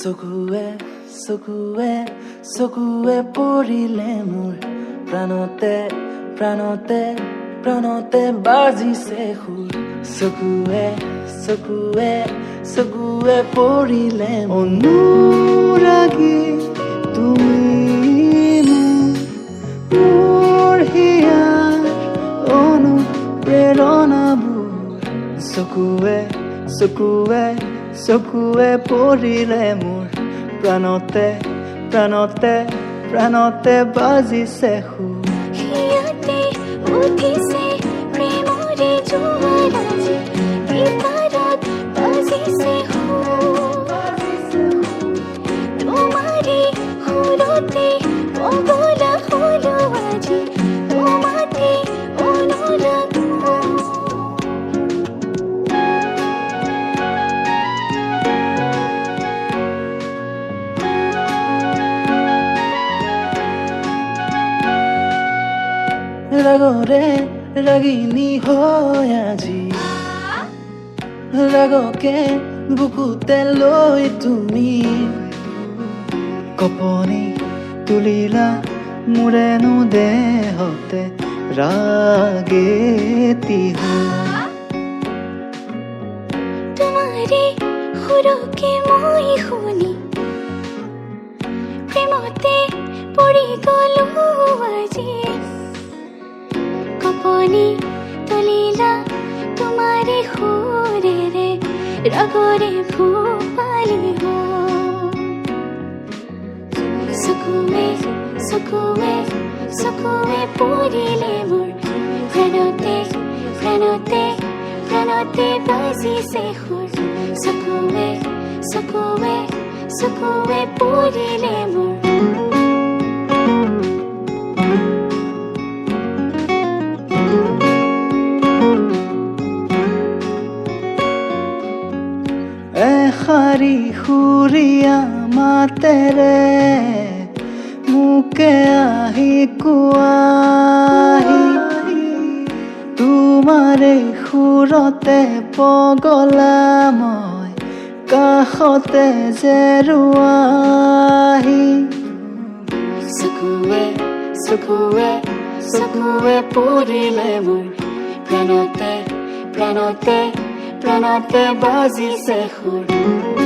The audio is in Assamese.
চকুৱে চকুৱে চকুৱে পৰিলে মোৰ প্ৰাণতে প্ৰাণতে প্ৰাণতে বাজিছে সুৰ চকুৱে চকুৱে চকুৱে পৰিলে অনুৰাগী তুমি মোৰ হিয়াৰ অনুপ্ৰেৰণাবোৰ চকুৱে চকুৱে চকুৱে পৰিলে মোৰ প্ৰাণতে প্ৰাণতে প্ৰাণতে বাজিছে সুৰ হিয়াতে উঠিছে প্ৰেমৰে জোৱাৰ আজি ভিতৰত বাজিছে তোমাৰে সুৰতে পগলা হলো আজি তোমাতে অনুৰাগ ৰাগৰে ৰাগিনী হয় আজি ৰাগকে বুকুতে লৈ তুমি কপনি তুলিলা মোৰেনো দেহতে ৰাগে তিহু তোমাৰে সুৰকে মই শুনি প্ৰেমতে পৰি গলো আজি কপনি তুলিলা তোমাৰে সুৰেৰে ৰাগৰে ভূপালি চকুৱে চকুৱে চকুৱে পৰিলে মোৰ প্ৰাণতে প্ৰাণতে প্ৰাণতে বাজিছে সুৰ চকুৱে চকুৱে চকুৱে পৰিলে মোৰ এশাৰী সুৰীয়া মাতেৰে মোকে আহি কোৱাহি তোমাৰে সুৰতে পগলা মই কাষতে জেৰুৱাহি চকুৱে চকুৱে চকুৱে পৰিলে মোৰ প্ৰাণতে প্ৰাণতে প্ৰাণতে বাজিছে সুৰ